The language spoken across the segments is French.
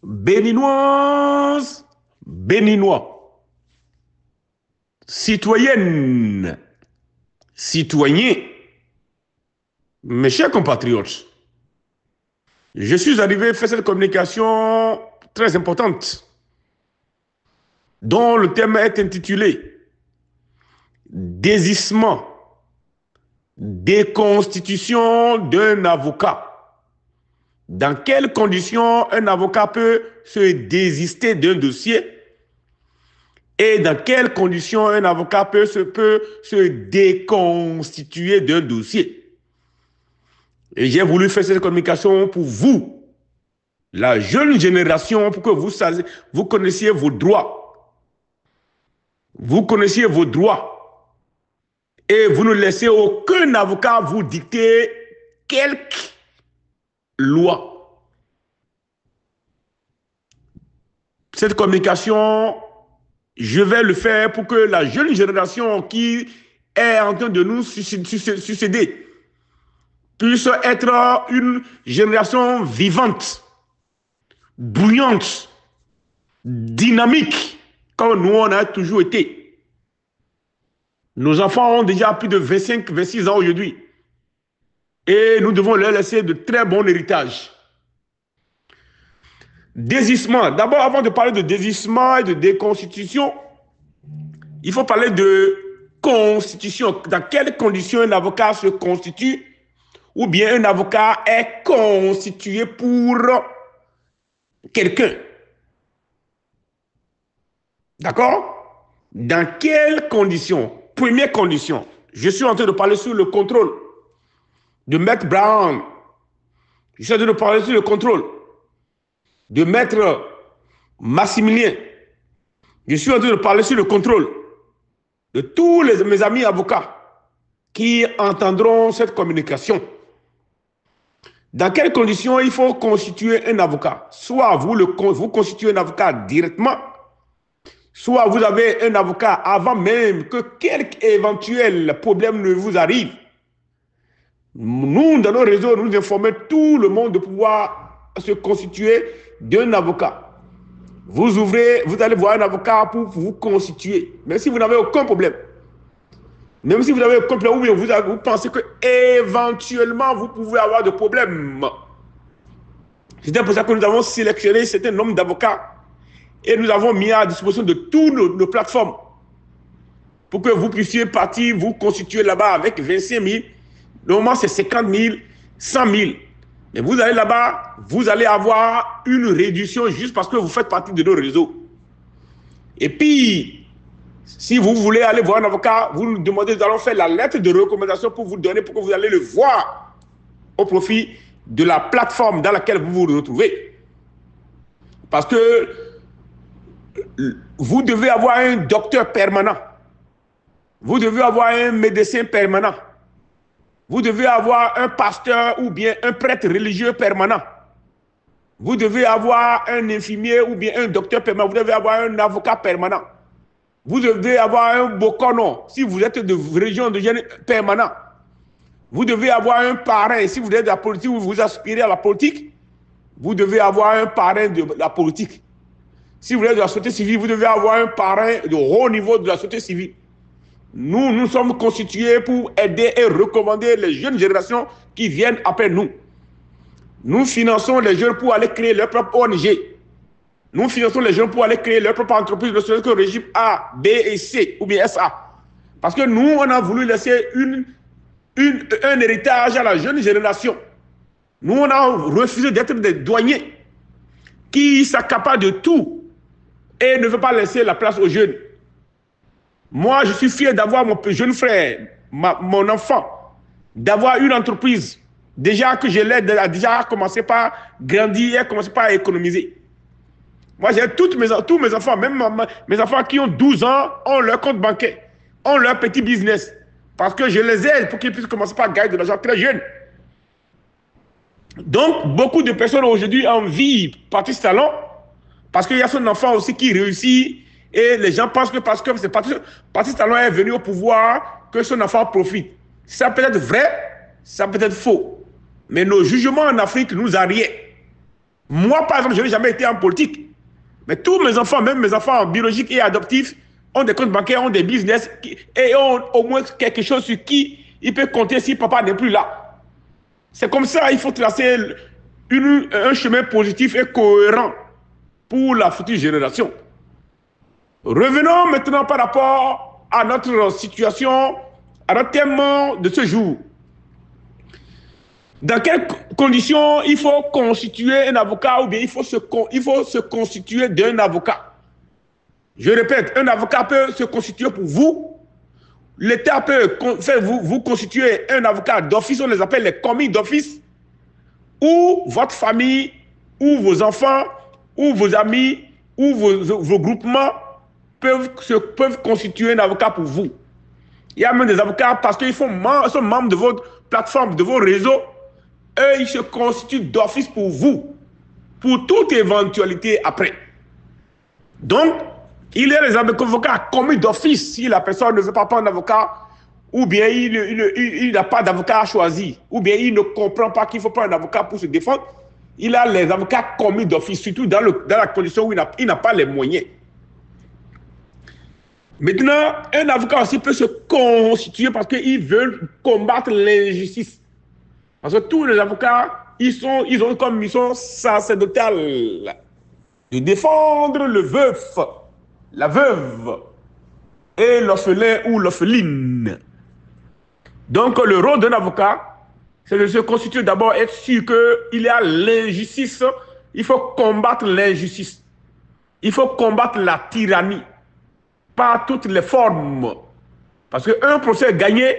Béninoises, Béninois, citoyennes, citoyens, mes chers compatriotes, je suis arrivé faire cette communication très importante dont le thème est intitulé Désistement, déconstitution d'un avocat. Dans quelles conditions un avocat peut se désister d'un dossier et dans quelles conditions un avocat peut se déconstituer d'un dossier. Et j'ai voulu faire cette communication pour vous, la jeune génération, pour que vous connaissiez vos droits. Vous connaissiez vos droits. Et vous ne laissez aucun avocat vous dicter quelque loi. Cette communication, je vais le faire pour que la jeune génération qui est en train de nous succéder puisse être une génération vivante, bouillante, dynamique, comme nous on a toujours été. Nos enfants ont déjà plus de 25, 26 ans aujourd'hui. Et nous devons leur laisser de très bons héritages. Désistement. D'abord, avant de parler de désistement et de déconstitution, il faut parler de constitution. Dans quelles conditions un avocat se constitue ou bien un avocat est constitué pour quelqu'un. D'accord? Dans quelles conditions? Première condition, je suis en train de parler sur le contrôle de Maître Brown. Je suis en train de parler sur le contrôle de Maître Maximilien. Je suis en train de parler sur le contrôle de tous mes amis avocats qui entendront cette communication. Dans quelles conditions il faut constituer un avocat? Soit vous constituez un avocat directement, soit vous avez un avocat avant même que quelque éventuel problème ne vous arrive. Nous, dans nos réseaux, nous informons tout le monde de pouvoir se constituer d'un avocat. Vous ouvrez, vous allez voir un avocat pour vous constituer, même si vous n'avez aucun problème. Même si vous avez aucun problème, ou bien vous pensez que éventuellement vous pouvez avoir des problèmes. C'est pour ça que nous avons sélectionné un certain nombre d'avocats et nous avons mis à disposition de toutes nos plateformes pour que vous puissiez partir, vous constituer là-bas avec 25 000. Normalement, c'est 50 000, 100 000. Mais vous allez là-bas, vous allez avoir une réduction juste parce que vous faites partie de nos réseaux. Et puis, si vous voulez aller voir un avocat, vous nous demandez, nous allons faire la lettre de recommandation pour vous donner, pour que vous allez le voir au profit de la plateforme dans laquelle vous vous retrouvez. Parce que vous devez avoir un docteur permanent. Vous devez avoir un médecin permanent. Vous devez avoir un pasteur ou bien un prêtre religieux permanent. Vous devez avoir un infirmier ou bien un docteur permanent. Vous devez avoir un avocat permanent. Vous devez avoir un bokono si vous êtes de région de jeunes permanent. Vous devez avoir un parrain si vous êtes de la politique ou vous aspirez à la politique. Vous devez avoir un parrain de la politique. Si vous êtes de la société civile, vous devez avoir un parrain de haut niveau de la société civile. Nous sommes constitués pour aider et recommander les jeunes générations qui viennent après nous. Nous finançons les jeunes pour aller créer leur propre ONG. Nous finançons les jeunes pour aller créer leur propre entreprise, ne serait-ce que régime A, B et C, ou bien SA. Parce que nous, on a voulu laisser un héritage à la jeune génération. Nous, on a refusé d'être des douaniers qui s'accaparent de tout et ne veulent pas laisser la place aux jeunes. Moi, je suis fier d'avoir mon jeune frère, mon enfant, d'avoir une entreprise. Déjà que je l'aide, déjà commencé par grandir, commencé par économiser. Moi, j'ai tous mes enfants, même mes enfants qui ont 12 ans, ont leur compte bancaire, ont leur petit business. Parce que je les aide pour qu'ils puissent commencer par gagner de l'argent très jeune. Donc, beaucoup de personnes aujourd'hui envient Patrice Talon parce qu'il y a son enfant aussi qui réussit et les gens pensent que parce que Patrice Talon est venu au pouvoir, que son enfant profite. Ça peut être vrai, ça peut être faux. Mais nos jugements en Afrique nous arrièrent. Moi, par exemple, je n'ai jamais été en politique. Mais tous mes enfants, même mes enfants biologiques et adoptifs, ont des comptes bancaires, ont des business et ont au moins quelque chose sur qui ils peuvent compter si papa n'est plus là. C'est comme ça, il faut tracer un chemin positif et cohérent pour la future génération. Revenons maintenant par rapport à notre situation, à notre thème de ce jour. Dans quelles conditions il faut constituer un avocat ou bien il faut se constituer d'un avocat? Je répète, un avocat peut se constituer pour vous. L'État peut vous constituer un avocat d'office, on les appelle les commis d'office, ou votre famille, ou vos enfants, ou vos amis, ou vos groupements peuvent constituer un avocat pour vous. Il y a même des avocats parce qu'ils sont membres de votre plateforme, de vos réseaux. Eux, ils se constituent d'office pour vous, pour toute éventualité après. Donc, il y a des avocats commis d'office si la personne ne veut pas prendre un avocat, ou bien il n'a pas d'avocat à choisir, ou bien il ne comprend pas qu'il faut prendre un avocat pour se défendre. Il a les avocats commis d'office, surtout dans la condition où il n'a pas les moyens. Maintenant, un avocat aussi peut se constituer parce qu'il veut combattre l'injustice. Parce que tous les avocats, ils ont comme mission sacerdotale de défendre le veuf, la veuve et l'orphelin ou l'orpheline. Donc, le rôle d'un avocat, c'est de se constituer d'abord, être sûr qu'il y a l'injustice. Il faut combattre l'injustice. Il faut combattre la tyrannie par toutes les formes. Parce qu'un procès gagné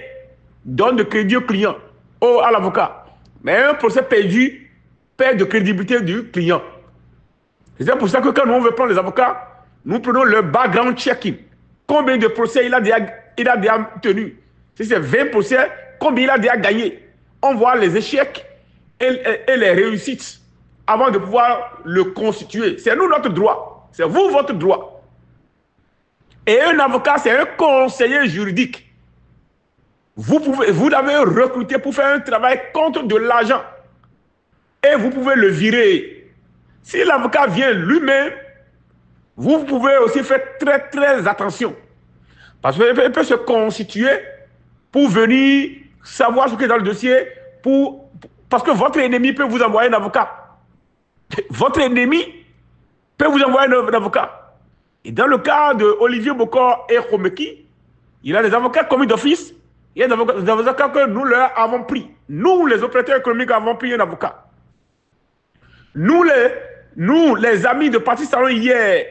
donne de crédit au client, à l'avocat. Mais un procès perdu perd de crédibilité du client. C'est pour ça que quand on veut prendre les avocats, nous prenons le background checking. Combien de procès il a déjà tenu? Si c'est 20 procès, combien il a déjà gagné? On voit les échecs et les réussites avant de pouvoir le constituer. C'est nous notre droit. C'est vous votre droit. Et un avocat, c'est un conseiller juridique. Vous l'avez recruté pour faire un travail contre de l'argent. Et vous pouvez le virer. Si l'avocat vient lui-même, vous pouvez aussi faire très très attention. Parce qu'il peut se constituer pour venir savoir ce qui est dans le dossier, parce que votre ennemi peut vous envoyer un avocat. Votre ennemi peut vous envoyer un avocat. Et dans le cas de Olivier Bokor et Khomeki, il a des avocats commis d'office. Il y a des avocats que nous leur avons pris. Nous, les opérateurs économiques, avons pris un avocat. Nous, les amis de Parti Salon hier,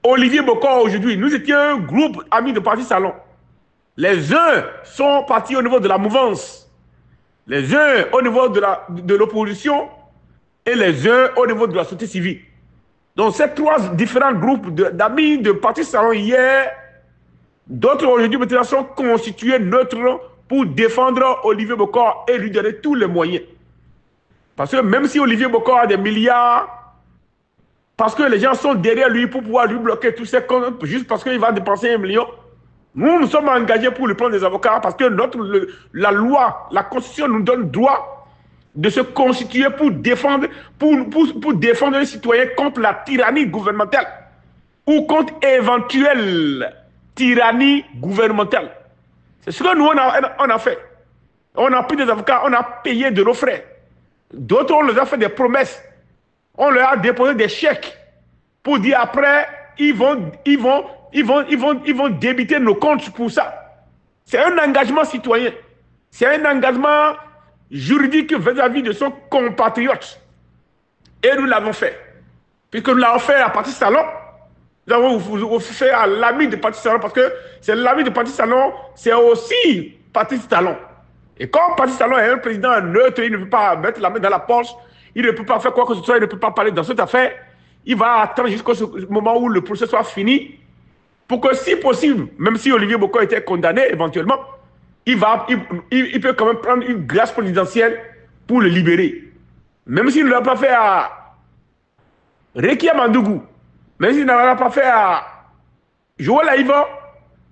Olivier Bokor aujourd'hui, nous étions un groupe amis de Parti Salon. Les uns sont partis au niveau de la mouvance, les uns au niveau de l'opposition et les uns au niveau de la société civile. Donc ces trois différents groupes d'amis de Parti Salon hier, d'autres aujourd'hui maintenant sont constitués neutres pour défendre Olivier Bokor et lui donner tous les moyens. Parce que même si Olivier Bokor a des milliards, parce que les gens sont derrière lui pour pouvoir lui bloquer tous ses comptes, juste parce qu'il va dépenser 1 million, nous sommes engagés pour lui prendre des avocats parce que la loi, la Constitution nous donne droit de se constituer pour défendre les citoyens contre la tyrannie gouvernementale ou contre éventuelle tyrannie gouvernementale. C'est ce que nous, on a fait. On a pris des avocats, on a payé de nos frais. D'autres, on leur a fait des promesses. On leur a déposé des chèques pour dire après, ils vont débiter nos comptes pour ça. C'est un engagement citoyen. C'est un engagement juridique vis-à-vis de son compatriote. Et nous l'avons fait. Puisque nous l'avons fait à Parti Salon, nous avons fait à l'ami de Parti Salon, parce que c'est l'ami de Parti Salon, c'est aussi Parti Salon. Et comme Parti Salon est un président neutre, il ne peut pas mettre la main dans la poche, il ne peut pas faire quoi que ce soit, il ne peut pas parler dans cette affaire. Il va attendre jusqu'au moment où le procès soit fini, pour que si possible, même si Olivier Bokor était condamné éventuellement, il peut quand même prendre une grâce présidentielle pour le libérer. Même s'il ne l'a pas fait à Rekia Mandougou, même s'il ne l'a pas fait à Joël Aïva,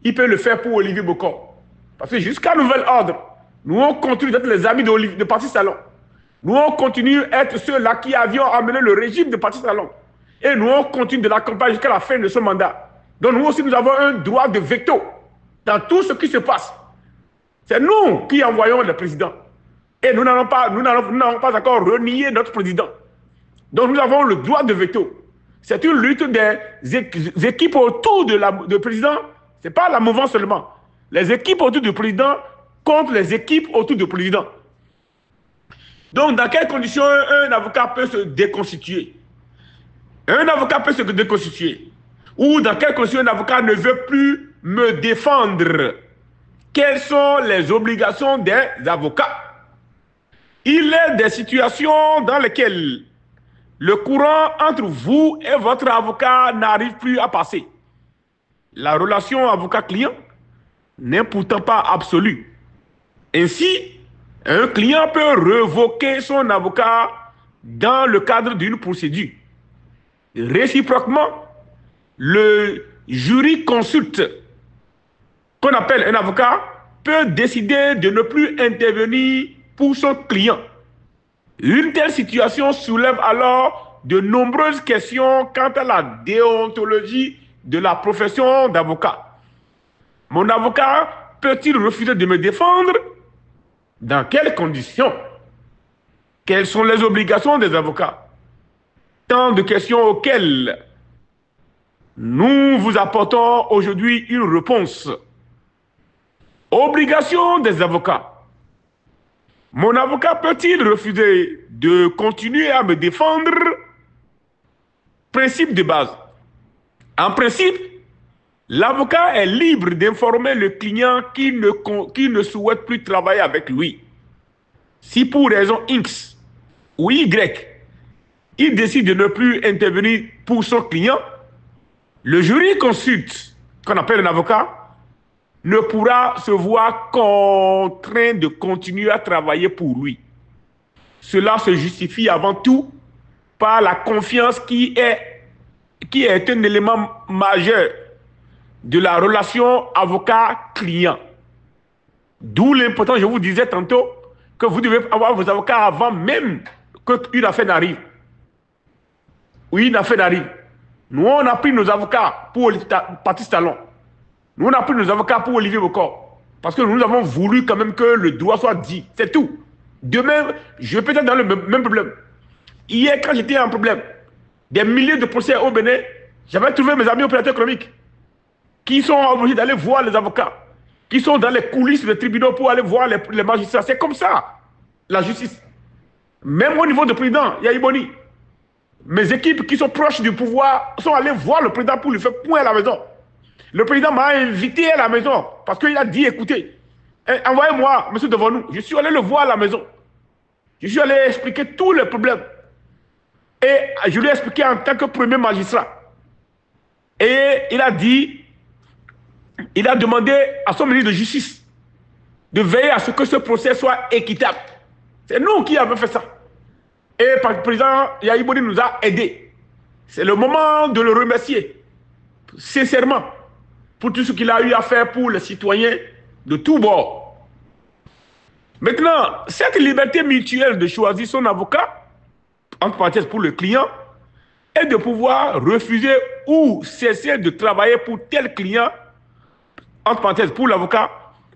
il peut le faire pour Olivier Bokor. Parce que jusqu'à nouvel ordre, nous on continue d'être les amis de Parti Salon. Nous, on continue à être ceux-là qui avions amené le régime de Patrice Talon. Et nous, on continue de l'accompagner jusqu'à la fin de ce mandat. Donc, nous aussi, nous avons un droit de veto dans tout ce qui se passe. C'est nous qui envoyons le président. Et nous n'avons pas encore renié notre président. Donc, nous avons le droit de veto. C'est une lutte des équipes autour du président. Ce n'est pas la mouvance seulement. Les équipes autour du président contre les équipes autour du président. Donc, dans quelles conditions un avocat peut se déconstituer? Un avocat peut se déconstituer. Ou dans quelles conditions un avocat ne veut plus me défendre? Quelles sont les obligations des avocats? Il est des situations dans lesquelles le courant entre vous et votre avocat n'arrive plus à passer. La relation avocat-client n'est pourtant pas absolue. Ainsi, un client peut révoquer son avocat dans le cadre d'une procédure. Réciproquement, le jury consulte, qu'on appelle un avocat, peut décider de ne plus intervenir pour son client. Une telle situation soulève alors de nombreuses questions quant à la déontologie de la profession d'avocat. Mon avocat peut-il refuser de me défendre? Dans quelles conditions? Quelles sont les obligations des avocats? Tant de questions auxquelles nous vous apportons aujourd'hui une réponse. Obligation des avocats. Mon avocat peut-il refuser de continuer à me défendre? Principe de base. En principe, l'avocat est libre d'informer le client qui ne souhaite plus travailler avec lui. Si pour raison X ou Y, il décide de ne plus intervenir pour son client, le jury consulte, qu'on appelle un avocat, ne pourra se voir contraint de continuer à travailler pour lui. Cela se justifie avant tout par la confiance qui est un élément majeur de la relation avocat-client. D'où l'importance, je vous disais tantôt, que vous devez avoir vos avocats avant même qu'une affaire n'arrive. Oui, une affaire n'arrive. Nous, on a pris nos avocats pour Patrice Talon. Nous, on a pris nos avocats pour Olivier Bocor. Parce que nous avons voulu quand même que le droit soit dit. C'est tout. Demain, je peux être dans le même problème. Hier, quand j'étais en problème, des milliers de procès au Bénin, j'avais trouvé mes amis opérateurs économiques qui sont obligés d'aller voir les avocats, qui sont dans les coulisses des tribunaux pour aller voir les magistrats. C'est comme ça, la justice. Même au niveau du président, il y a Iboni. Mes équipes qui sont proches du pouvoir sont allées voir le président pour lui faire point à la maison. Le président m'a invité à la maison parce qu'il a dit, écoutez, envoyez-moi, monsieur devant nous. Je suis allé le voir à la maison. Je suis allé expliquer tous les problèmes. Et je lui ai expliqué en tant que premier magistrat. Et il a dit, il a demandé à son ministre de justice de veiller à ce que ce procès soit équitable. C'est nous qui avons fait ça. Et le président Yahibouni nous a aidés. C'est le moment de le remercier, sincèrement, pour tout ce qu'il a eu à faire pour les citoyens de tous bords. Maintenant, cette liberté mutuelle de choisir son avocat, entre parenthèses pour le client, est de pouvoir refuser ou cesser de travailler pour tel client, entre parenthèses pour l'avocat,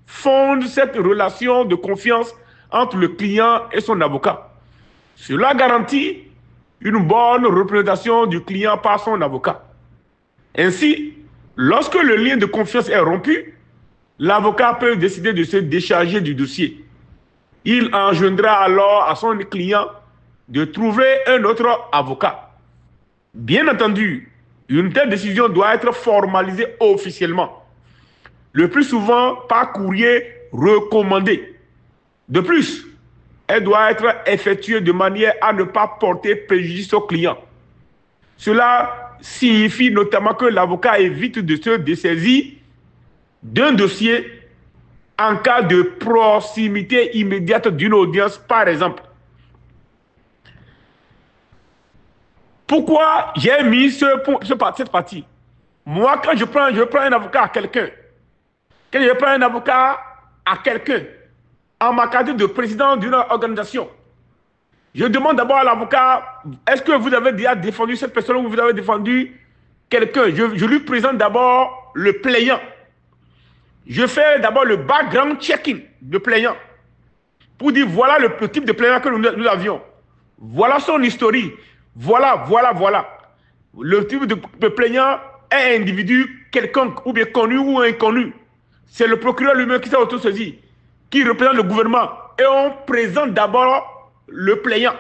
fonde cette relation de confiance entre le client et son avocat. Cela garantit une bonne représentation du client par son avocat. Ainsi, lorsque le lien de confiance est rompu, l'avocat peut décider de se décharger du dossier. Il engendrera alors à son client de trouver un autre avocat. Bien entendu, une telle décision doit être formalisée officiellement, le plus souvent par courrier recommandé. De plus, elle doit être effectuée de manière à ne pas porter préjudice au client. Cela signifie notamment que l'avocat évite de se dessaisir d'un dossier en cas de proximité immédiate d'une audience, par exemple. Pourquoi j'ai mis cette partie? Moi, quand je prends un avocat à quelqu'un, en ma qualité de président d'une organisation, Je demande d'abord à l'avocat, est-ce que vous avez déjà défendu cette personne ou vous avez défendu quelqu'un? Je lui présente d'abord le plaignant. Je fais d'abord le background checking de plaignant pour dire voilà le type de plaignant que nous avions. Voilà son historique. Voilà. Le type de plaignant est un individu quelconque, ou bien connu ou inconnu. C'est le procureur lui-même qui s'est autosaisi, qui représente le gouvernement. Et on présente d'abord le plaignant.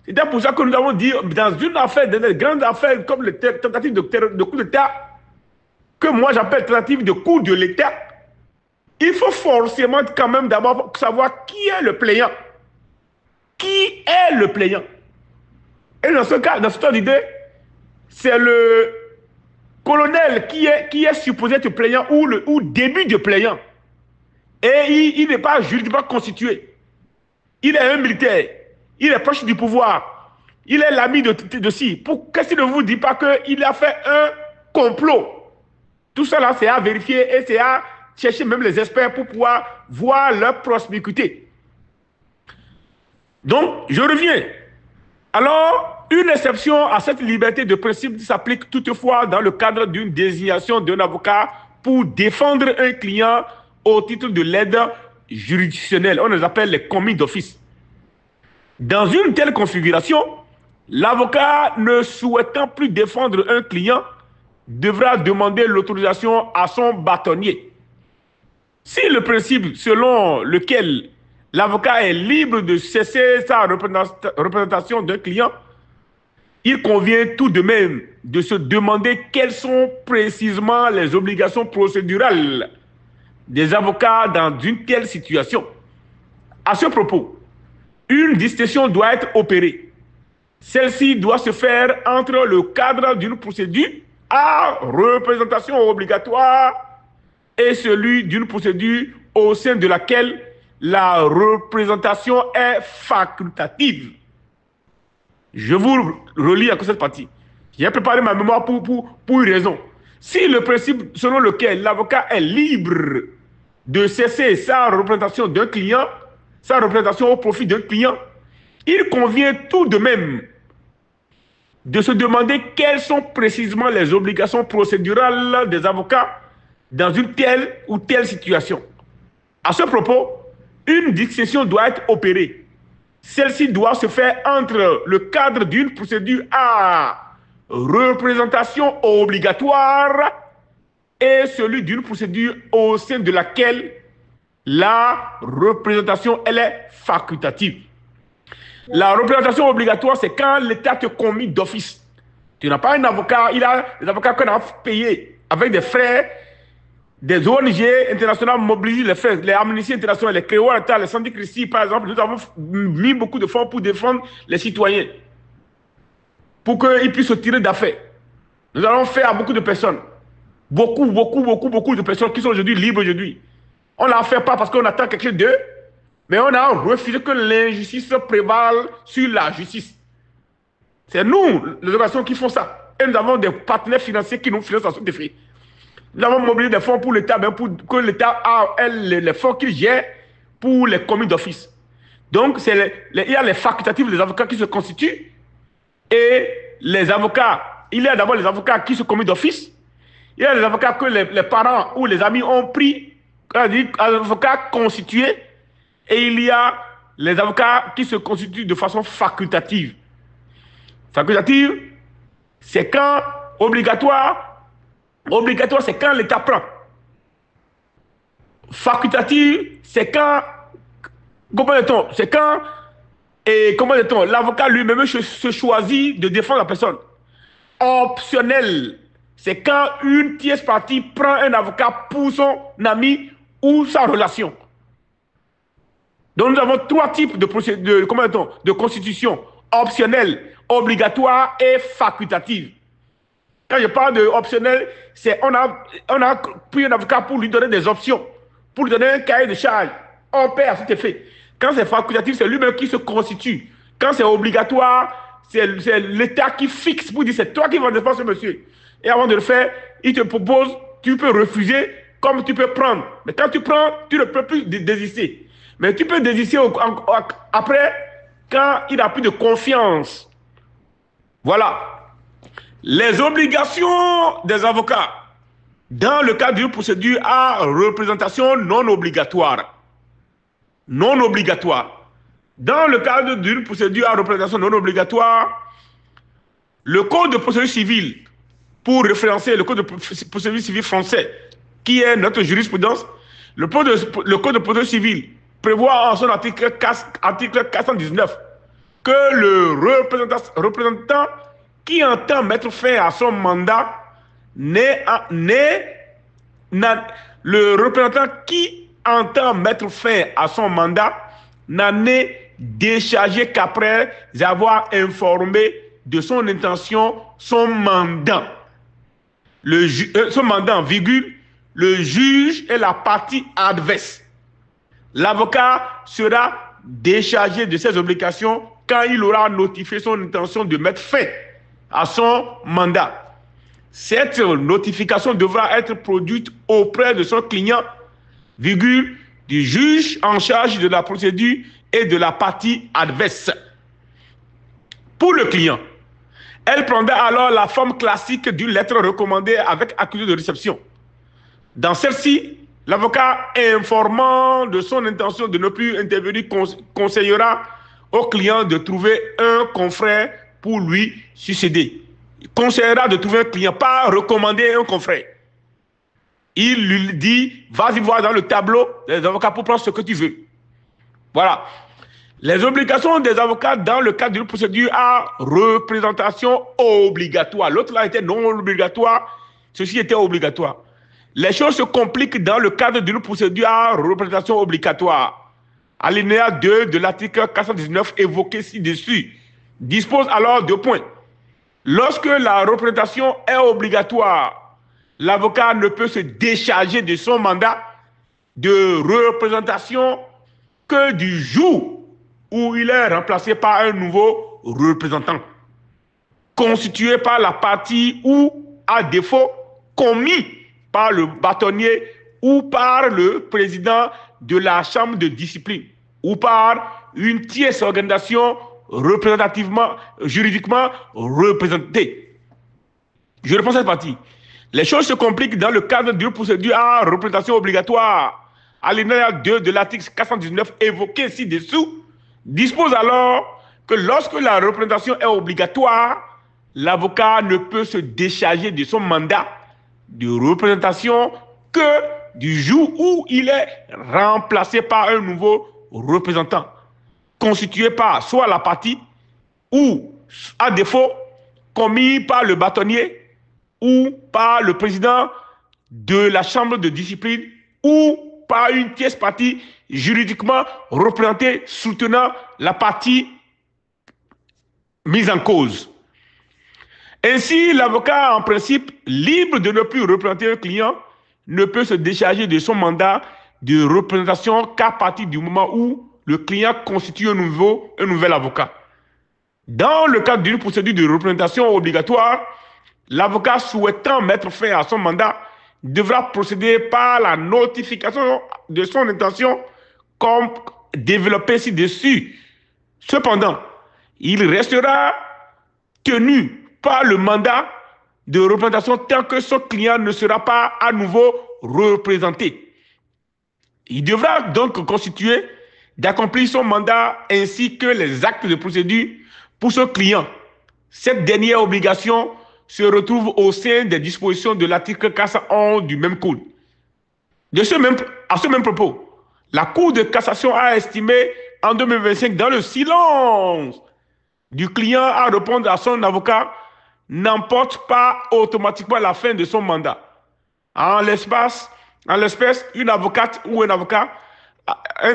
C'est pour ça que nous avons dit, dans une affaire, dans des grandes affaires comme les tentatives de coup d'État, que moi j'appelle tentative de coup de l'État, il faut forcément quand même d'abord savoir qui est le plaignant. Qui est le plaignant? Et dans ce cas, dans cette idée, c'est le colonel qui est supposé être plaignant ou début de plaignant. Et il n'est pas juridiquement constitué. Il est un militaire. Il est proche du pouvoir. Il est l'ami de si. Qu'est-ce qu'il ne vous dit pas qu'il a fait un complot? Tout ça là, c'est à vérifier et c'est à chercher même les experts pour pouvoir voir leur prospérité. Donc, je reviens. Alors, une exception à cette liberté de principe s'applique toutefois dans le cadre d'une désignation d'un avocat pour défendre un client au titre de l'aide juridictionnelle. On les appelle les commis d'office. Dans une telle configuration, l'avocat ne souhaitant plus défendre un client devra demander l'autorisation à son bâtonnier. Si le principe selon lequel l'avocat est libre de cesser sa représentation d'un client, il convient tout de même de se demander quelles sont précisément les obligations procédurales des avocats dans une telle situation. À ce propos, une distinction doit être opérée. Celle-ci doit se faire entre le cadre d'une procédure à représentation obligatoire et celui d'une procédure au sein de laquelle la représentation est facultative. Je vous relis à cette partie. J'ai préparé ma mémoire pour une raison. Si le principe selon lequel l'avocat est libre de cesser sa représentation d'un client, sa représentation au profit d'un client, il convient tout de même de se demander quelles sont précisément les obligations procédurales des avocats dans une telle ou telle situation. À ce propos, une distinction doit être opérée. Celle-ci doit se faire entre le cadre d'une procédure à représentation obligatoire et celui d'une procédure au sein de laquelle la représentation, elle est facultative. La représentation obligatoire, c'est quand l'État te commis d'office. Tu n'as pas un avocat, il a des avocats qu'on a payés avec des frais, des ONG internationales mobilisent les frais, les Amnesty internationales, les Cléois, les Sandy Christie, par exemple. Nous avons mis beaucoup de fonds pour défendre les citoyens, pour qu'ils puissent se tirer d'affaires. Nous allons faire à beaucoup de personnes. Beaucoup de personnes qui sont aujourd'hui libres aujourd'hui. On ne l'a fait pas parce qu'on attend quelque chose d'eux, mais on a refusé que l'injustice prévale sur la justice. C'est nous, les organisations, qui font ça. Et nous avons des partenaires financiers qui nous financent à ce défi. Nous avons mobilisé des fonds pour l'État, pour que l'État ait les fonds qu'il gère pour les commis d'office. Donc, il y a les facultatifs des avocats qui se constituent et les avocats. Il y a d'abord les avocats qui se commis d'office. Il y a les avocats que les parents ou les amis ont pris, les avocats constitués. Et il y a les avocats qui se constituent de façon facultative. Facultative, c'est quand obligatoire. Obligatoire, c'est quand l'État prend. Facultative, c'est quand, comment dit-on, c'est quand, et comment dit-on, l'avocat lui-même se choisit de défendre la personne. Optionnel, c'est quand une tierce partie prend un avocat pour son ami ou sa relation. Donc nous avons trois types de constitution: optionnelle, obligatoire et facultative. Quand je parle d'optionnel, c'est on a pris un avocat pour lui donner des options, pour lui donner un cahier de charge. On paie à cet effet. Quand c'est facultatif, c'est lui-même qui se constitue. Quand c'est obligatoire, c'est l'État qui fixe pour dire c'est toi qui vas défendre ce monsieur. Et avant de le faire, il te propose, tu peux refuser comme tu peux prendre. Mais quand tu prends, tu ne peux plus désister. Mais tu peux désister après quand il n'a plus de confiance. Voilà. Les obligations des avocats dans le cadre d'une procédure à représentation non obligatoire. Non obligatoire. Dans le cadre d'une procédure à représentation non obligatoire, le Code de procédure civile, pour référencer le Code de procédure civile français, qui est notre jurisprudence, le Code de procédure civile prévoit en son article 419 que le représentant qui entend mettre fin à son mandat le représentant qui entend mettre fin à son mandat n'en est déchargé qu'après avoir informé de son intention son mandant. Son mandant, virgule, le juge est la partie adverse. L'avocat sera déchargé de ses obligations quand il aura notifié son intention de mettre fin à son mandat. Cette notification devra être produite auprès de son client, virgule, du juge en charge de la procédure et de la partie adverse. Pour le client, elle prendra alors la forme classique d'une lettre recommandée avec accusé de réception. Dans celle-ci, l'avocat informant de son intention de ne plus intervenir conseillera au client de trouver un confrère pour lui succéder. Il conseillera de trouver un client, pas recommander un confrère. Il lui dit, vas-y voir dans le tableau des avocats pour prendre ce que tu veux. Voilà. Les obligations des avocats dans le cadre d'une procédure à représentation obligatoire. L'autre là était non obligatoire, ceci était obligatoire. Les choses se compliquent dans le cadre d'une procédure à représentation obligatoire. Alinéa 2 de l'article 419 évoqué ci-dessus dispose alors de points. Lorsque la représentation est obligatoire, l'avocat ne peut se décharger de son mandat de représentation que du jour où il est remplacé par un nouveau représentant, constitué par la partie ou, à défaut, commis par le bâtonnier ou par le président de la chambre de discipline ou par une tierce organisation juridiquement représentée. Je reprends cette partie. Les choses se compliquent dans le cadre d'une procédure à représentation obligatoire. Alinéa 2 de l'article 419 évoqué ci-dessous dispose alors que lorsque la représentation est obligatoire, l'avocat ne peut se décharger de son mandat de représentation que du jour où il est remplacé par un nouveau représentant, constitué par soit la partie ou, à défaut, commis par le bâtonnier ou par le président de la chambre de discipline ou par une tierce partie juridiquement représentée soutenant la partie mise en cause. Ainsi, l'avocat, en principe, libre de ne plus représenter un client, ne peut se décharger de son mandat de représentation qu'à partir du moment où le client constitue un nouvel avocat. Dans le cadre d'une procédure de représentation obligatoire, l'avocat souhaitant mettre fin à son mandat devra procéder par la notification de son intention comme développé ci-dessus. Cependant, il restera tenu par le mandat de représentation tant que son client ne sera pas à nouveau représenté. Il devra donc constituer d'accomplir son mandat ainsi que les actes de procédure pour son client. Cette dernière obligation se retrouve au sein des dispositions de l'article 411 du même code. À ce même propos, la Cour de cassation a estimé en 2025 dans le silence du client à répondre à son avocat n'emporte pas automatiquement la fin de son mandat. En l'espèce, une avocate ou un avocat,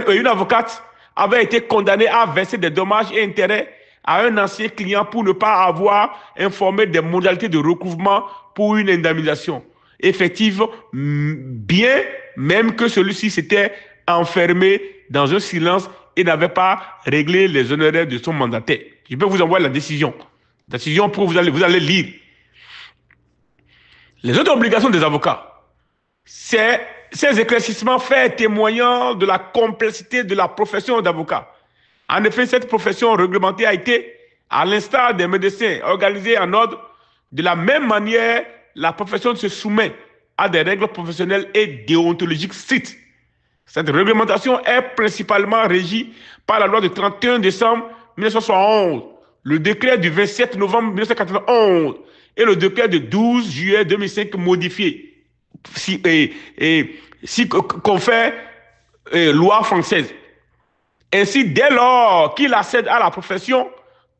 une avocate avait été condamnée à verser des dommages et intérêts à un ancien client pour ne pas avoir informé des modalités de recouvrement pour une indemnisation effective, bien même que celui-ci s'était enfermé dans un silence et n'avait pas réglé les honoraires de son mandataire. Je peux vous envoyer la décision. La décision pour vous allez lire. Les autres obligations des avocats, c'est ces éclaircissements faits témoignant de la complexité de la profession d'avocat En effet, cette profession réglementée a été, à l'instar des médecins, organisée en ordre. De la même manière, la profession se soumet à des règles professionnelles et déontologiques strictes. Cette réglementation est principalement régie par la loi du 31 décembre 1971, le décret du 27 novembre 1991 et le décret du 12 juillet 2005 modifié, si confère loi française. Ainsi, dès lors qu'il accède à la profession,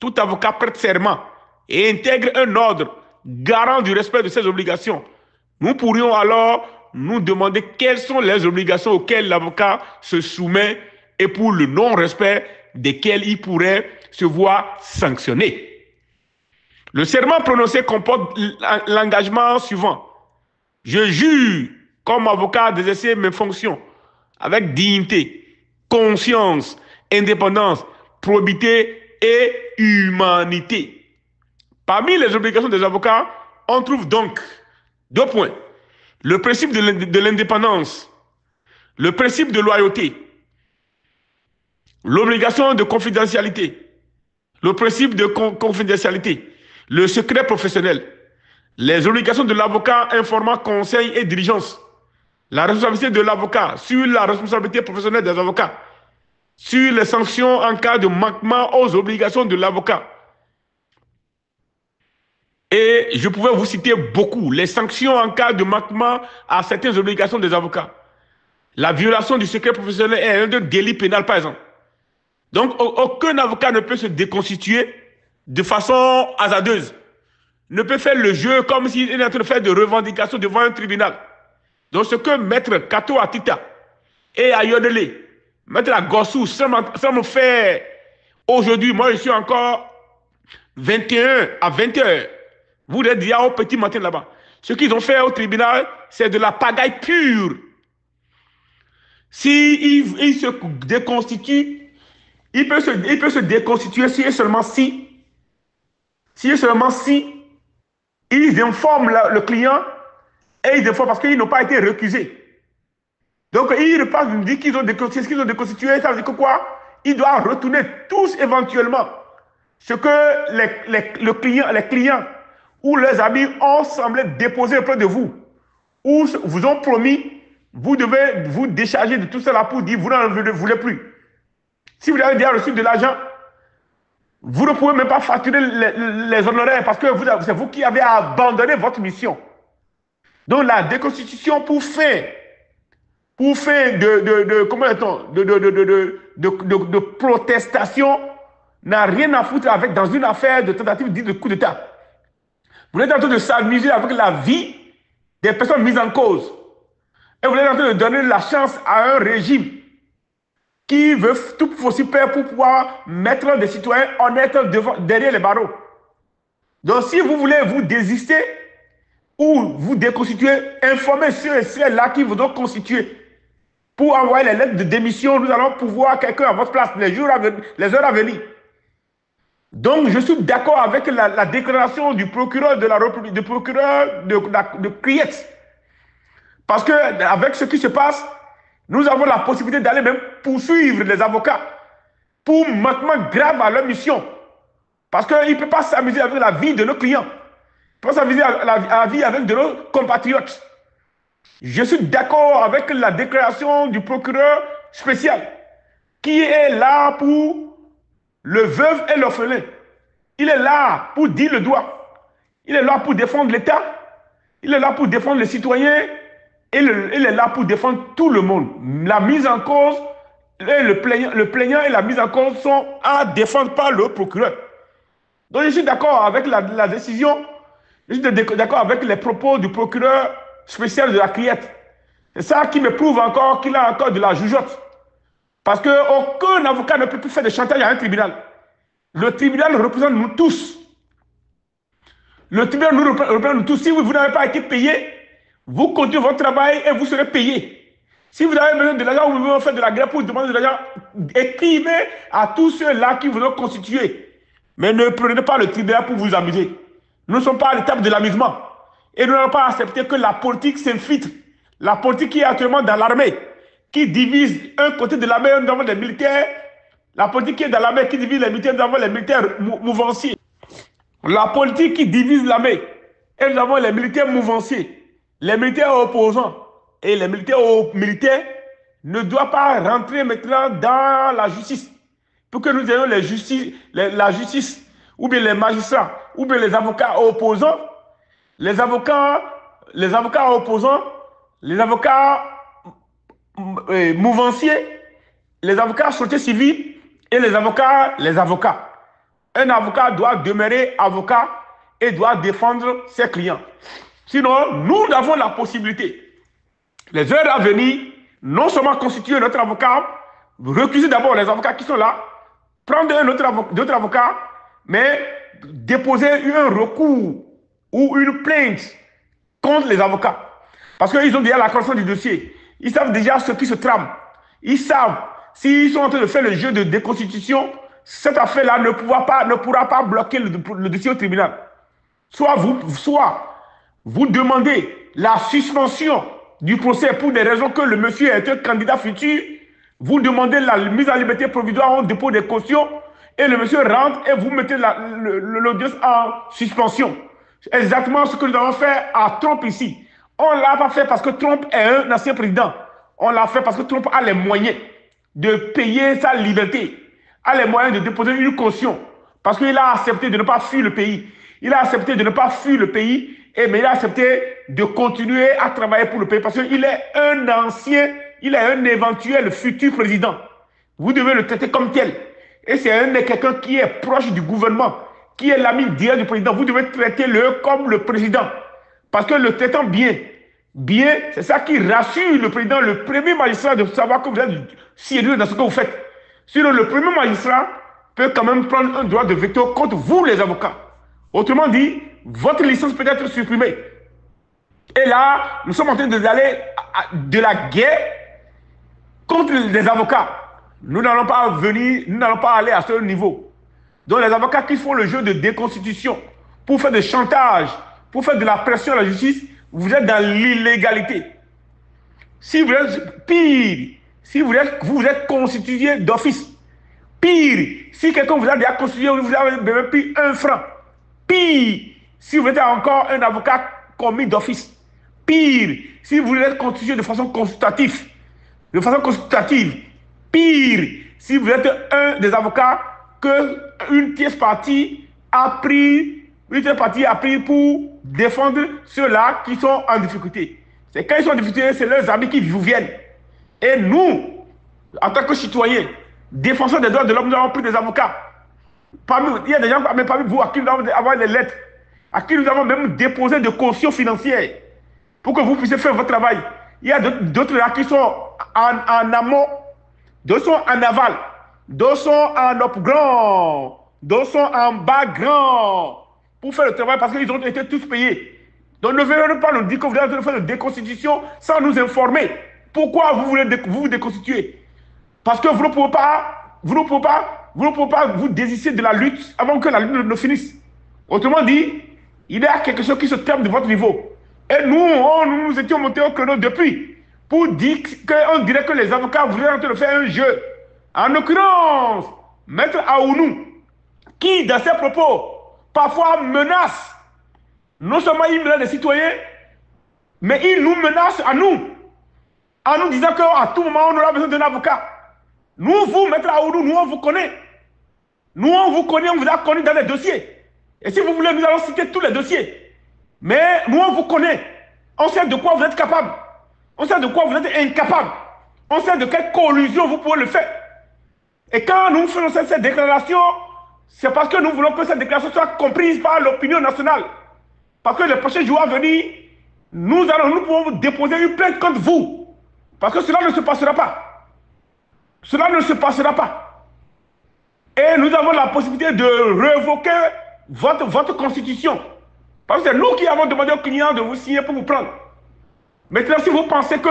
tout avocat prête serment et intègre un ordre garant du respect de ses obligations. Nous pourrions alors nous demander quelles sont les obligations auxquelles l'avocat se soumet et pour le non-respect desquelles il pourrait se voir sanctionné. Le serment prononcé comporte l'engagement suivant. Je jure comme avocat d'exercer mes fonctions avec dignité, conscience, indépendance, probité et humanité. Parmi les obligations des avocats, on trouve donc 2 points. Le principe de l'indépendance, le principe de loyauté, l'obligation de confidentialité, le principe de confidentialité, le secret professionnel, les obligations de l'avocat informant conseil et diligence, la responsabilité de l'avocat sur la responsabilité professionnelle des avocats, sur les sanctions en cas de manquement aux obligations de l'avocat. Et je pouvais vous citer beaucoup, les sanctions en cas de manquement à certaines obligations des avocats. La violation du secret professionnel est un délit pénal, par exemple. Donc, aucun avocat ne peut se déconstituer de façon hasardeuse, ne peut faire le jeu comme s'il est en train de faire des revendications devant un tribunal. Donc, ce que Maître Kato Atita et Ayodele, Maître Agossou, ça me fait aujourd'hui, moi je suis encore 21 à 20 heures. Vous êtes déjà au petit matin là-bas. Ce qu'ils ont fait au tribunal, c'est de la pagaille pure. S'il se déconstitue, il peut se déconstituer si et seulement si ils informent le client et ils informent parce qu'ils n'ont pas été récusés. Donc, ils repartent, ils disent qu'ils ont déconstitué, ce qu'ils ont déconstitué, ça veut dire que quoi? Ils doivent retourner tous éventuellement ce que les clients ou leurs amis ont semblé déposer auprès de vous, ou vous ont promis, vous devez vous décharger de tout cela pour dire vous n'en voulez plus. Si vous avez déjà reçu de l'argent, vous ne pouvez même pas facturer les honoraires parce que c'est vous qui avez abandonné votre mission. Donc la déconstitution pour fin de protestation n'a rien à foutre avec dans une affaire de tentative de coup d'État. Vous êtes en train de s'amuser avec la vie des personnes mises en cause. Et vous êtes en train de donner la chance à un régime qui veut tout possible faire pour pouvoir mettre des citoyens honnêtes derrière les barreaux. Donc si vous voulez vous désister ou vous déconstituer, informez ceux et celles-là qui vous ont constitué. Pour envoyer les lettres de démission, nous allons pouvoir quelqu'un à votre place les heures à venir. Donc, je suis d'accord avec la déclaration du procureur de la République, du procureur de Criet. Parce qu'avec ce qui se passe, nous avons la possibilité d'aller même poursuivre les avocats pour manquement grave à leur mission. Parce qu'ils ne peuvent pas s'amuser avec la vie de nos clients. Ils ne peuvent pas s'amuser à la vie avec de nos compatriotes. Je suis d'accord avec la déclaration du procureur spécial qui est là pour le veuve et l'orphelin. Il est là pour dire le droit. Il est là pour défendre l'État. Il est là pour défendre les citoyens. Et il est là pour défendre tout le monde. La mise en cause, et le plaignant et la mise en cause sont à défendre par le procureur. Donc je suis d'accord avec la décision. Je suis d'accord avec les propos du procureur spécial de la Criette. C'est ça qui me prouve encore qu'il a encore de la jugeote. Parce qu'aucun avocat ne peut plus faire de chantage à un tribunal. Le tribunal représente nous tous. Le tribunal nous représente nous tous. Si vous n'avez pas été payé, vous continuez votre travail et vous serez payé. Si vous avez besoin de l'argent, vous voulez faire de la grève pour demander de l'argent, écrivez à tous ceux-là qui vous ont constitué. Mais ne prenez pas le tribunal pour vous amuser. Nous ne sommes pas à l'étape de l'amusement. Et nous n'allons pas accepter que la politique s'infiltre. La politique qui est actuellement dans l'armée, qui divise un côté de l'armée, nous avons des militaires, La politique qui est dans l'armée, qui divise les militaires, nous avons les militaires mouvanciers. La politique qui divise l'armée, et nous avons les militaires mouvanciers, les militaires opposants. Et les militaires ne doivent pas rentrer maintenant dans la justice. Pour que nous ayons la justice, ou bien les magistrats, ou bien les avocats opposants, les avocats opposants, les avocats mouvanciers, les avocats société civile et les avocats. Un avocat doit demeurer avocat et doit défendre ses clients. Sinon, nous avons la possibilité, les heures à venir, non seulement constituer notre avocat, recuser d'abord les avocats qui sont là, prendre d'autres avocats, mais déposer un recours ou une plainte contre les avocats. Parce qu'ils ont déjà la connaissance du dossier. Ils savent déjà ce qui se trame. Ils savent, s'ils sont en train de faire le jeu de déconstitution, cette affaire-là ne pourra pas bloquer le dossier au tribunal. Soit vous demandez la suspension du procès pour des raisons que le monsieur est un candidat futur, vous demandez la mise en liberté provisoire en dépôt des cautions, et le monsieur rentre et vous mettez l'audience en suspension. C'est exactement ce que nous avons fait à Trump ici. On ne l'a pas fait parce que Trump est un ancien président. On l'a fait parce que Trump a les moyens de payer sa liberté, a les moyens de déposer une caution, parce qu'il a accepté de ne pas fuir le pays. Il a accepté de ne pas fuir le pays, mais il a accepté de continuer à travailler pour le pays, parce qu'il est un ancien, il est un éventuel futur président. Vous devez le traiter comme tel. Et c'est quelqu'un qui est proche du gouvernement, qui est l'ami direct du président. Vous devez traiter-le comme le président. Parce que le traitant bien, c'est ça qui rassure le président, le premier magistrat, de savoir que vous êtes sérieux dans ce que vous faites. Sinon, le premier magistrat peut quand même prendre un droit de veto contre vous, les avocats. Autrement dit, votre licence peut être supprimée. Et là, nous sommes en train d'aller de la guerre contre les avocats. Nous n'allons pas aller à ce niveau. Donc les avocats qui font le jeu de déconstitution pour faire de chantage, pour faire de la pression à la justice, vous êtes dans l'illégalité. Si vous êtes pire, si vous êtes constitué d'office, pire, si quelqu'un vous a déjà constitué, vous avez même pris 1 franc, pire, si vous êtes encore un avocat commis d'office, pire, si vous êtes constitué de façon consultative, pire, si vous êtes un des avocats que une tierce partie a pris pour défendre ceux-là qui sont en difficulté. C'est quand ils sont en difficulté, c'est leurs amis qui vous viennent. Et nous, en tant que citoyens, défenseurs des droits de l'homme, nous avons pris des avocats. Il y a des gens parmi vous à qui nous avons avoir des lettres, à qui nous avons même déposé de cautions financières pour que vous puissiez faire votre travail. Il y a d'autres là qui sont en amont, d'autres sont en aval, d'autres sont en upgrade, d'autres sont en background pour faire le travail parce qu'ils ont été tous payés. Donc ne venez pas nous dire que vous allez faire une déconstitution sans nous informer. Pourquoi vous voulez vous déconstituer? Parce que vous ne pouvez pas vous désister de la lutte avant que la lutte ne finisse. Autrement dit, il y a quelque chose qui se trame de votre niveau. Et nous étions montés au chrono depuis pour dire qu'on dirait que les avocats voulaient en train de faire un jeu. En l'occurrence, Maître Aounou, qui dans ses propos parfois menace, non seulement il menace les citoyens, mais il nous menace à nous, en nous disant qu'à tout moment on aura besoin d'un avocat. Nous, vous, Maître Aounou, nous on vous connaît. Nous on vous connaît, on vous a connu dans les dossiers. Et si vous voulez, nous allons citer tous les dossiers. Mais nous on vous connaît. On sait de quoi vous êtes capable. On sait de quoi vous êtes incapable. On sait de quelle collusion vous pouvez le faire. Et quand nous faisons cette déclaration, c'est parce que nous voulons que cette déclaration soit comprise par l'opinion nationale. Parce que les prochains jours à venir, nous pouvons vous déposer une plainte contre vous. Parce que cela ne se passera pas. Cela ne se passera pas. Et nous avons la possibilité de révoquer votre constitution. Parce que c'est nous qui avons demandé aux clients de vous signer pour vous prendre. Maintenant, si vous pensez que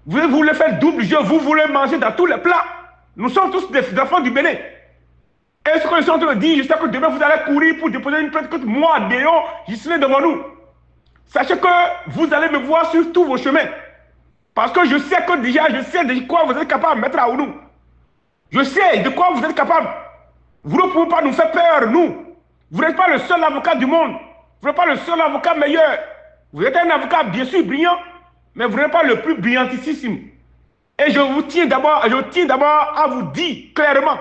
vous voulez faire double jeu, vous voulez manger dans tous les plats, nous sommes tous des enfants du Bénin. Et ce que je suis en train de dire, je sais que demain vous allez courir pour déposer une plainte contre moi, Déon, j'y serai devant nous. Sachez que vous allez me voir sur tous vos chemins. Parce que je sais que déjà, je sais de quoi vous êtes capable de mettre à nous. Je sais de quoi vous êtes capable. Vous ne pouvez pas nous faire peur, nous. Vous n'êtes pas le seul avocat du monde. Vous n'êtes pas le seul avocat meilleur. Vous êtes un avocat bien sûr brillant, mais vous n'êtes pas le plus brillantissime. Et je tiens d'abord à vous dire clairement,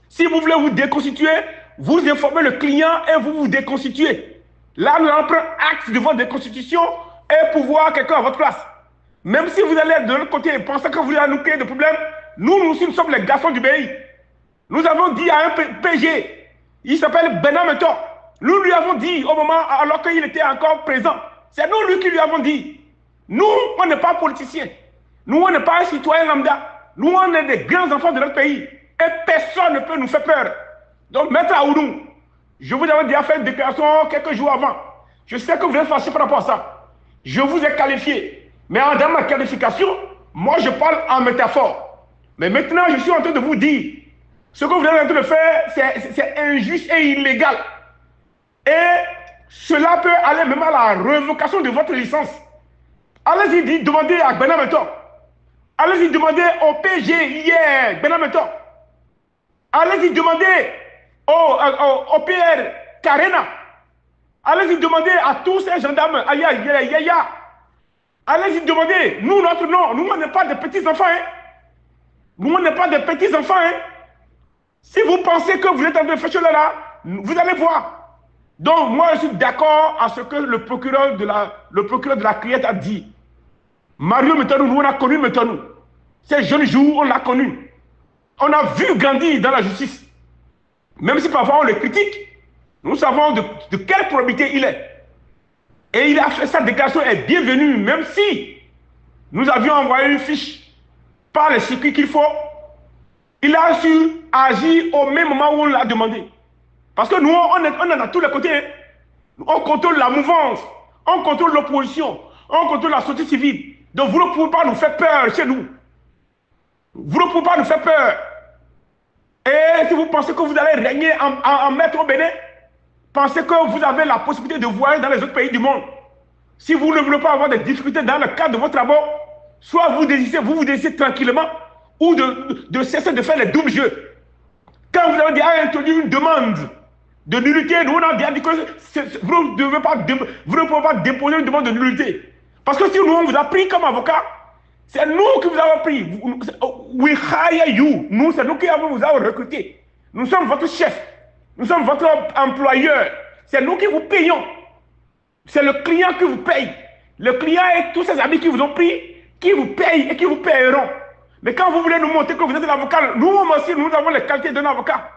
si vous voulez vous déconstituer, vous informez le client et vous vous déconstituez. Là, nous allons prendre acte de votre déconstitution et pouvoir quelqu'un à votre place. Même si vous allez de l'autre côté et penser que vous allez nous créer des problèmes, nous sommes les garçons du pays. Nous avons dit à un PG, il s'appelle Benameto, nous lui avons dit au moment, alors qu'il était encore présent, c'est nous lui qui lui avons dit, nous, on n'est pas politiciens, nous, on n'est pas un citoyen lambda, nous, on est des grands enfants de notre pays, et personne ne peut nous faire peur. Donc, Maître Aoudou, je vous avais déjà fait une déclaration quelques jours avant. Je sais que vous êtes fâché par rapport à ça. Je vous ai qualifié, mais dans ma qualification, moi, je parle en métaphore. Mais maintenant, je suis en train de vous dire, ce que vous êtes en train de faire, c'est injuste et illégal. Et cela peut aller même à la révocation de votre licence. Allez-y, demandez à Benameto. Allez-y, demandez au PG hier, Benameto. Allez-y, demandez au PR Karena. Allez-y, demandez à tous ces gendarmes, Yaya. Allez-y, demandez. Nous, notre nom, nous, on n'est pas des petits-enfants. Hein. Nous, on n'est pas des petits-enfants. Hein. Si vous pensez que vous êtes en train de faire cela là, vous allez voir. Donc, moi, je suis d'accord à ce que le procureur de la Criette a dit. Mario Metonou, nous, on a connu Metonou. Ces jeunes jours, on l'a connu. On a vu grandir dans la justice. Même si parfois on le critique, nous savons de quelle probité il est. Et il a fait sa déclaration est bienvenue, même si nous avions envoyé une fiche par les circuits qu'il faut. Il a su agir au même moment où on l'a demandé. Parce que nous, on est à tous les côtés. On contrôle la mouvance, on contrôle l'opposition, on contrôle la société civile. Donc vous ne pouvez pas nous faire peur chez nous. Vous ne pouvez pas nous faire peur. Et si vous pensez que vous allez régner en maître au Bénin, pensez que vous avez la possibilité de voyager dans les autres pays du monde. Si vous ne voulez pas avoir des difficultés dans le cadre de vos travaux, soit vous vous désirez tranquillement, ou de cesser de faire les doubles jeux. Quand vous avez déjà introduit une demande de nullité, nous on a bien dit que vous ne pouvez pas déposer une demande de nullité. Parce que si nous on vous a pris comme avocat, c'est nous qui vous avons pris. We hire you. Nous, c'est nous qui vous avons recruté. Nous sommes votre chef. Nous sommes votre employeur. C'est nous qui vous payons. C'est le client qui vous paye. Le client et tous ses amis qui vous ont pris, qui vous payent et qui vous payeront. Mais quand vous voulez nous montrer que vous êtes un avocat, nous aussi, nous avons les qualités d'un avocat.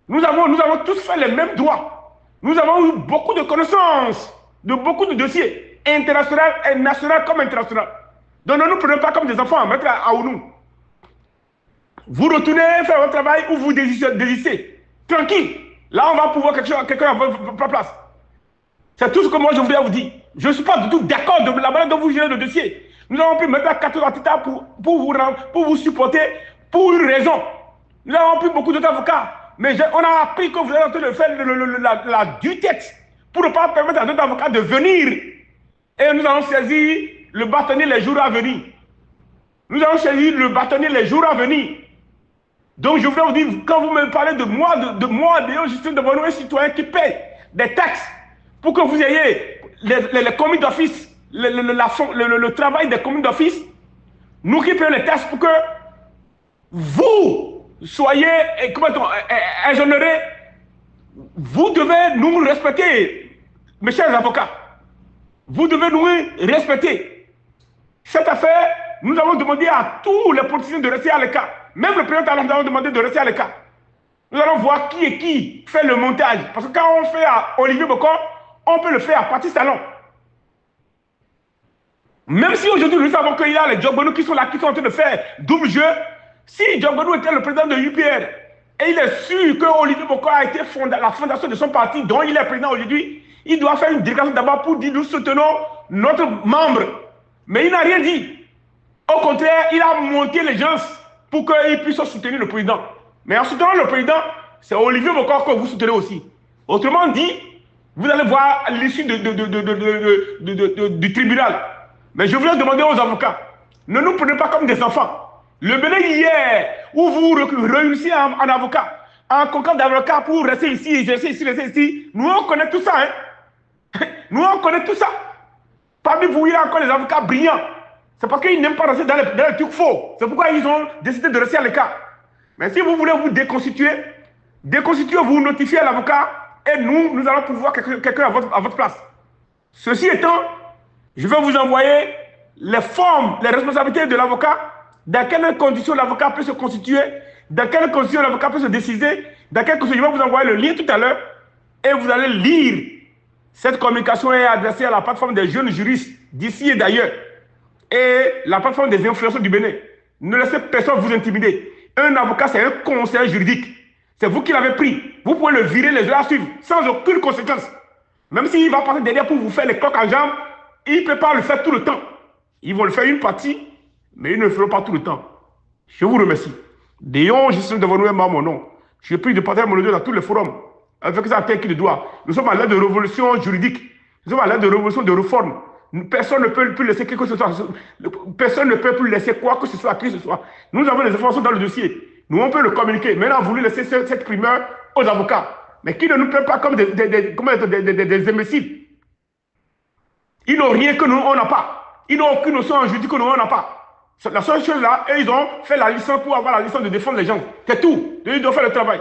Nous avons tous fait les mêmes droits. Nous avons eu beaucoup de connaissances de beaucoup de dossiers, internationaux et nationaux comme internationaux. Donc ne nous prenez pas comme des enfants, Maître Aoudou. Vous retournez faire votre travail ou vous désistez. Tranquille. Là, on va pouvoir quelqu'un à votre place. C'est tout ce que moi je voulais vous dire. Je ne suis pas du tout d'accord de la manière dont vous gérez le dossier. Nous avons pris mettre 4 Atita pour vous supporter pour une raison. Nous avons pris beaucoup d'autres avocats. Mais on a appris que vous êtes en train de faire la due-tête pour ne pas permettre à d'autres avocats de venir. Et nous allons saisir le bâtonnier les jours à venir. Nous allons saisir le bâtonnier les jours à venir. Donc je voulais vous dire, quand vous me parlez de moi, je suis devant un citoyen qui paye des taxes pour que vous ayez les communes d'office, le travail des communes d'office, nous qui payons les taxes pour que vous soyez exonérés, vous devez nous respecter, mes chers avocats. Vous devez nous respecter. Cette affaire, nous avons demandé à tous les politiciens de rester à l'écart. Même le président nous avons demandé de rester à l'écart. Nous allons voir qui est qui fait le montage. Parce que quand on fait à Olivier Bokor, on peut le faire à Patrice Talon. Même si aujourd'hui nous savons qu'il y a les Djogbonou qui sont là, qui sont en train de faire double jeu. Si Djogbonou était le président de UPR et il est sûr que Olivier Bokor a été la fondation de son parti dont il est président aujourd'hui, il doit faire une déclaration d'abord pour dire nous soutenons notre membre. Mais il n'a rien dit. Au contraire, il a monté les gens pour qu'ils puissent soutenir le président. Mais en soutenant le président, c'est Olivier Bokor que vous soutenez aussi. Autrement dit, vous allez voir l'issue du tribunal. Mais je voulais demander aux avocats, ne nous prenez pas comme des enfants. Le Bénin hier, où vous réunissez en avocat, en concours d'avocat pour rester ici, exercer ici, rester ici, nous on connaît tout ça. Hein? Nous on connaît tout ça. Parmi vous, il y a encore des avocats brillants. C'est parce qu'ils n'aiment pas rester dans les trucs faux. C'est pourquoi ils ont décidé de rester à l'écart. Mais si vous voulez vous déconstituer, vous notifiez à l'avocat et nous allons pouvoir quelqu'un à votre place. Ceci étant, je vais vous envoyer les formes, les responsabilités de l'avocat, dans quelles conditions l'avocat peut se constituer, dans quelles conditions l'avocat peut se décider, dans quelles conditions je vais vous envoyer le lien tout à l'heure et vous allez lire. Cette communication est adressée à la plateforme des jeunes juristes d'ici et d'ailleurs et la plateforme des influenceurs du Bénin. Ne laissez personne vous intimider. Un avocat, c'est un conseiller juridique. C'est vous qui l'avez pris. Vous pouvez le virer, les heures à suivre, sans aucune conséquence. Même s'il va passer derrière pour vous faire les coques en jambes, il ne peut pas le faire tout le temps. Ils vont le faire une partie, mais ils ne le feront pas tout le temps. Je vous remercie. Déon, je suis devant nous mon nom. Je prie de partager mon audio dans tous les forums. Avec ça, qui le doit. Nous sommes à l'ère de révolution juridique. Nous sommes à l'ère de révolution de réforme. Personne ne peut plus laisser quelque chose. Personne ne peut plus laisser quoi que ce soit à qui que ce soit. Nous avons les informations dans le dossier. Nous, on peut le communiquer. Maintenant, on a voulu laisser cette primeur aux avocats. Mais qui ne nous prennent pas comme des imbéciles. Ils n'ont rien que nous, on n'a pas. Ils n'ont aucune notion en juridique que nous, on n'a pas. La seule chose là, ils ont fait la licence pour avoir la licence de défendre les gens. C'est tout. Ils doivent faire le travail.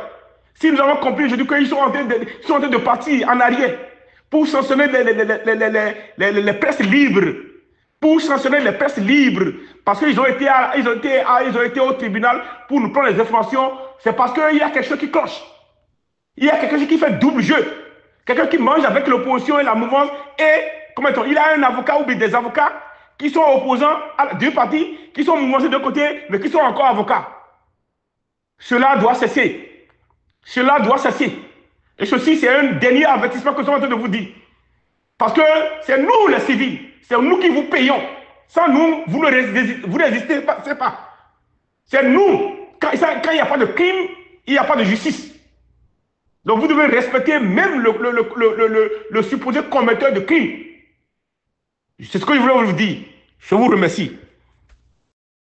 Si nous avons compris, je dis qu'ils sont en train de partir en arrière pour sanctionner les presses libres. Pour sanctionner les presses libres. Parce qu'ils ont été au tribunal pour nous prendre les informations. C'est parce qu'il y a quelque chose qui cloche. Il y a quelqu'un qui fait double jeu. Quelqu'un qui mange avec l'opposition et la mouvance. Et, il a un avocat ou des avocats qui sont opposants à deux partis, qui sont mouvancés d'un côté, mais qui sont encore avocats. Cela doit cesser. Cela doit cesser. Et ceci, c'est un dernier avertissement que je suis en train de vous dire. Parce que c'est nous les civils, c'est nous qui vous payons. Sans nous, vous ne résistez pas. C'est nous. Quand il n'y a pas de crime, il n'y a pas de justice. Donc vous devez respecter même le supposé commetteur de crime. C'est ce que je voulais vous dire. Je vous remercie.